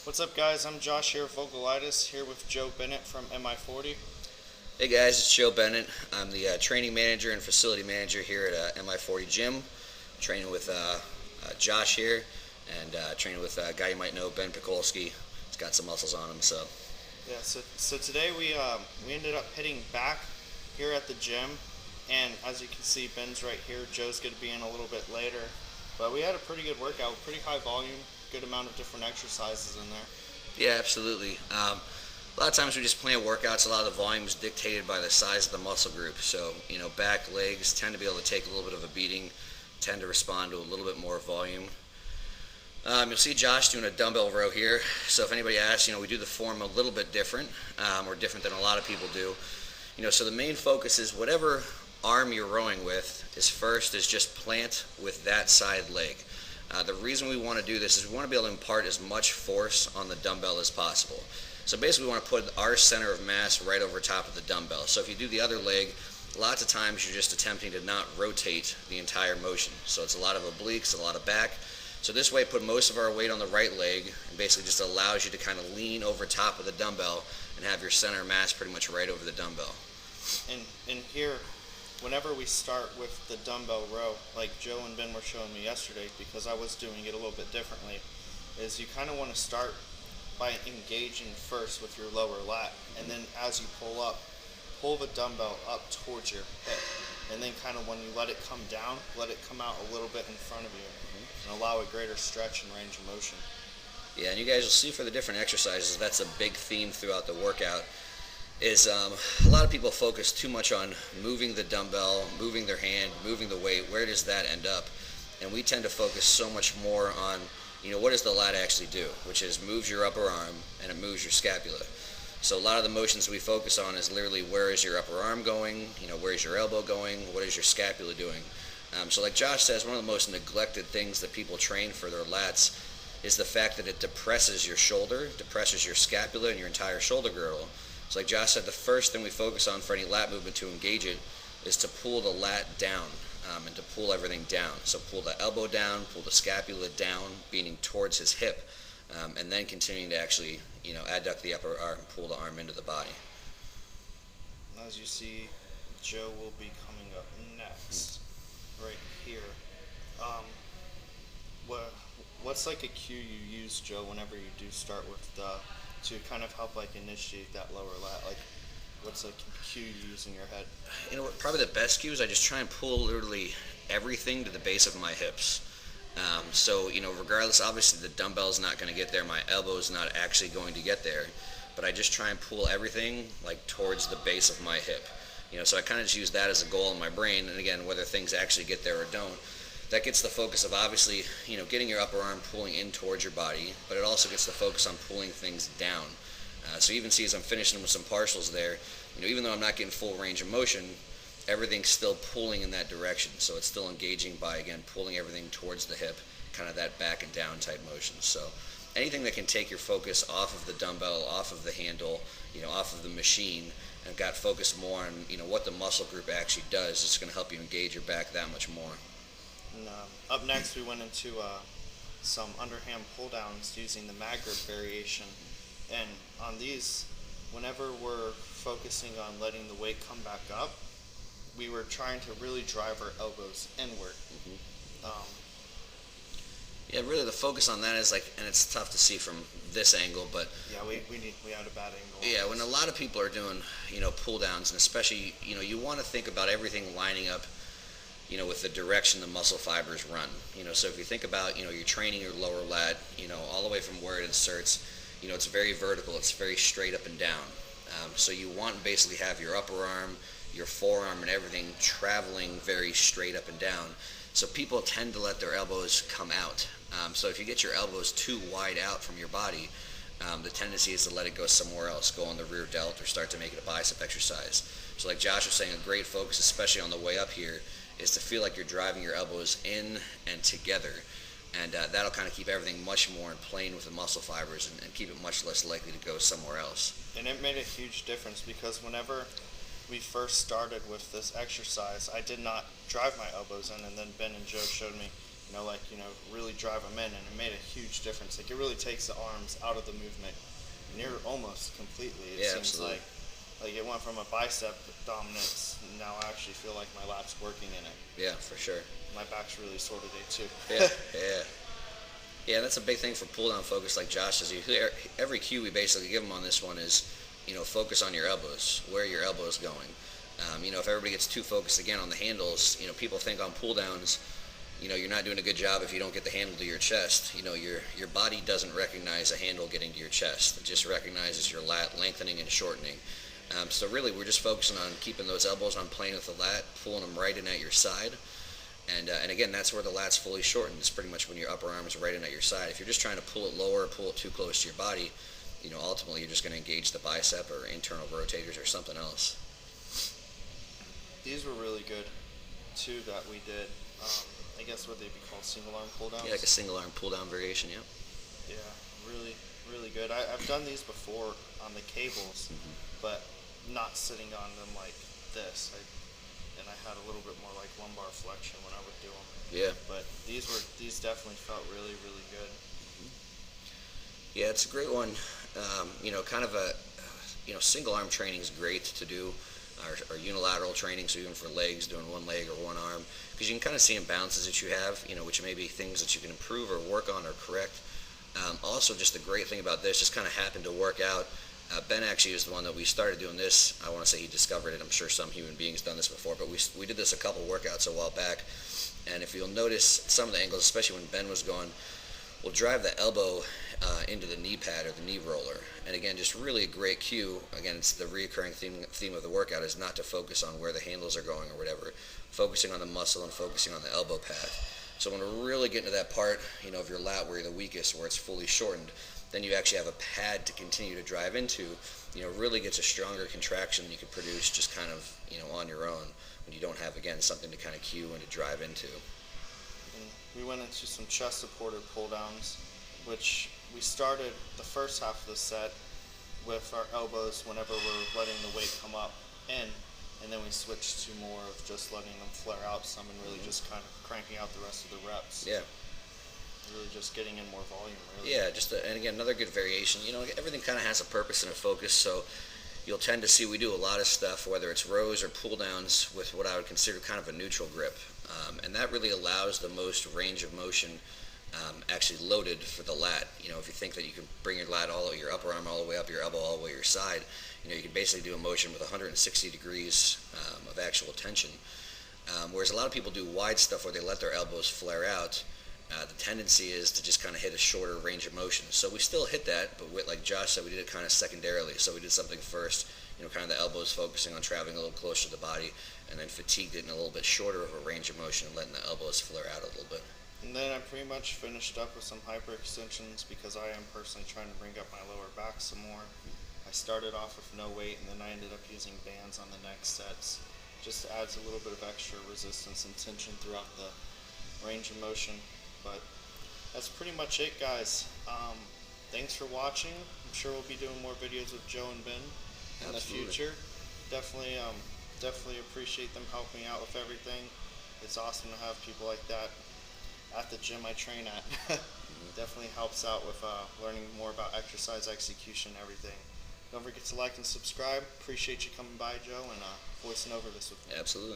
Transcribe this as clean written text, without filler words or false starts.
What's up, guys? I'm Josh here, Vocalitis, here with Joe Bennett from MI40. Hey guys, it's Joe Bennett. I'm the training manager and facility manager here at MI40 Gym. Training with Josh here, and training with a guy you might know, Ben Pakulski. He's got some muscles on him, so. Yeah, so today we ended up hitting back here at the gym, and as you can see, Ben's right here. Joe's going to be in a little bit later, but we had a pretty good workout, pretty high volume, good amount of different exercises in there. Yeah, absolutely. A lot of times we just plan workouts. A lot of the volume is dictated by the size of the muscle group. So, back, legs tend to be able to take a little bit of a beating, tend to respond to a little bit more volume. You'll see Josh doing a dumbbell row here. So if anybody asks, we do the form a little bit different, or different than a lot of people do. So the main focus is whatever arm you're rowing with is just plant with that side leg. The reason we want to do this is we want to be able to impart as much force on the dumbbell as possible. So basically we want to put our center of mass right over top of the dumbbell. So if you do the other leg, lots of times you're just attempting to not rotate the entire motion. So it's a lot of obliques, a lot of back. So this way put most of our weight on the right leg and basically just allows you to kind of lean over top of the dumbbell and have your center of mass pretty much right over the dumbbell. And here, whenever we start with the dumbbell row, like Joe and Ben were showing me yesterday, because I was doing it a little bit differently, is you kind of want to start by engaging first with your lower lat, and then as you pull up, pull the dumbbell up towards your hip, and then kind of when you let it come down, let it come out a little bit in front of you, and allow a greater stretch and range of motion. Yeah, and you guys will see for the different exercises, that's a big theme throughout the workout, is a lot of people focus too much on moving the dumbbell, moving their hand, moving the weight. Where does that end up? And we tend to focus so much more on, what does the lat actually do, which is moves your upper arm and it moves your scapula. So a lot of the motions we focus on is literally where is your upper arm going, where is your elbow going, what is your scapula doing. So like Josh says, one of the most neglected things that people train for their lats is the fact that it depresses your shoulder, depresses your scapula and your entire shoulder girdle. So like Josh said, the first thing we focus on for any lat movement to engage it is to pull the lat down, and to pull everything down. So pull the elbow down, pull the scapula down, beating towards his hip, and then continuing to actually, adduct the upper arm, pull the arm into the body. As you see, Joe will be coming up next, right here. What's like a cue you use, Joe, whenever you do start with to kind of help like initiate that lower lat? Like, what's like a cue you use in your head? Probably the best cue is I just try and pull literally everything to the base of my hips. So, regardless, obviously the dumbbell is not going to get there, my elbow is not actually going to get there, but I just try and pull everything like towards the base of my hip. So I kind of just use that as a goal in my brain, and again, whether things actually get there or don't, that gets the focus of obviously, getting your upper arm pulling in towards your body, but it also gets the focus on pulling things down. So you even see as I'm finishing with some partials there, even though I'm not getting full range of motion, everything's still pulling in that direction. So it's still engaging by, again, pulling everything towards the hip, kind of that back and down type motion. So anything that can take your focus off of the dumbbell, off of the handle, off of the machine, and got focused more on, what the muscle group actually does, is going to help you engage your back that much more. And up next, we went into some underhand pulldowns using the mag grip variation. And on these, whenever we're focusing on letting the weight come back up, we were trying to really drive our elbows inward. Yeah, really the focus on that is and it's tough to see from this angle, but yeah, we had a bad angle. Yeah, when a lot of people are doing, pull downs, and especially, you want to think about everything lining up, with the direction the muscle fibers run. So if you think about, you're training your lower lat, all the way from where it inserts, it's very vertical, it's very straight up and down. So you want to basically have your upper arm, your forearm, and everything traveling very straight up and down. So people tend to let their elbows come out. So if you get your elbows too wide out from your body, the tendency is to let it go somewhere else, go on the rear delt, or start to make it a bicep exercise. So like Josh was saying, a great focus, especially on the way up here, is to feel like you're driving your elbows in and together. And that'll kind of keep everything much more in plane with the muscle fibers, and keep it much less likely to go somewhere else. And it made a huge difference, because whenever we first started with this exercise, I did not drive my elbows in, and then Ben and Joe showed me, really drive them in, and it made a huge difference. Like, it really takes the arms out of the movement near almost completely. It Yeah, seems absolutely. like it went from a bicep dominance. Now I actually feel like my lat's working in it. Yeah, for sure. My back's really sore today too. Yeah, yeah. Yeah, that's a big thing for pull down focus, like Josh says. Every cue we basically give them on this one is, focus on your elbows, where your elbow is going. If everybody gets too focused again on the handles, people think on pull downs, you're not doing a good job if you don't get the handle to your chest. Your body doesn't recognize a handle getting to your chest. It just recognizes your lat lengthening and shortening. So really, we're just focusing on keeping those elbows on plane with the lat, pulling them right in at your side. And again, that's where the lat's fully shortened. It's pretty much when your upper arm is right in at your side. If you're just trying to pull it lower, pull it too close to your body, ultimately you're just going to engage the bicep or internal rotators or something else. These were really good too that we did. I guess what they'd be called single arm pull downs. Yeah, like a single arm pull down variation, yeah. Yeah, really, really good. I've done these before on the cables, but not sitting on them like this. And I had a little bit more like lumbar flexion when I would do them. Yeah. But these definitely felt really, really good. Yeah, it's a great one. Kind of a, single arm training is great to do, or unilateral training, so even for legs, doing one leg or one arm, because you can kind of see imbalances that you have, which may be things that you can improve or work on or correct. Also, just the great thing about this, just kind of happened to work out. Ben actually is the one that we started doing this. I want to say he discovered it. I'm sure some human beings done this before, but we did this a couple workouts a while back. And if you'll notice some of the angles, especially when Ben was going, we'll drive the elbow into the knee pad or the knee roller. And again, just really a great cue. Again, it's the reoccurring theme of the workout is not to focus on where the handles are going or whatever, focusing on the muscle and focusing on the elbow pad. So when we're really getting to that part, of your lat where you're the weakest, where it's fully shortened, then you actually have a pad to continue to drive into, really gets a stronger contraction than you could produce just kind of, on your own when you don't have, again, something to kind of cue and to drive into. And we went into some chest supported pull downs, which we started the first half of the set with our elbows whenever we're letting the weight come up in, and then we switched to more of just letting them flare out some and really just kind of cranking out the rest of the reps. Yeah. Really just getting in more volume, really. Yeah, and again, another good variation. Everything kind of has a purpose and a focus, so you'll tend to see we do a lot of stuff, whether it's rows or pull downs, with what I would consider kind of a neutral grip. And that really allows the most range of motion actually loaded for the lat. If you think that you can bring your lat your upper arm all the way up, your elbow all the way to your side, you can basically do a motion with 160 degrees of actual tension. Whereas a lot of people do wide stuff where they let their elbows flare out. The tendency is to just kind of hit a shorter range of motion. So we still hit that, but like Josh said, we did it kind of secondarily. So we did something first, kind of the elbows focusing on traveling a little closer to the body, and then fatigued it in a little bit shorter of a range of motion, letting the elbows flare out a little bit. And then I pretty much finished up with some hyperextensions because I am personally trying to bring up my lower back some more. I started off with no weight, and then I ended up using bands on the next sets. Just adds a little bit of extra resistance and tension throughout the range of motion. But that's pretty much it, guys. Thanks for watching. I'm sure we'll be doing more videos with Joe and Ben in the future. Definitely appreciate them helping out with everything. It's awesome to have people like that at the gym I train at. Definitely helps out with learning more about exercise execution and everything. Don't forget to like and subscribe. Appreciate you coming by, Joe, and voicing over this with me. Absolutely.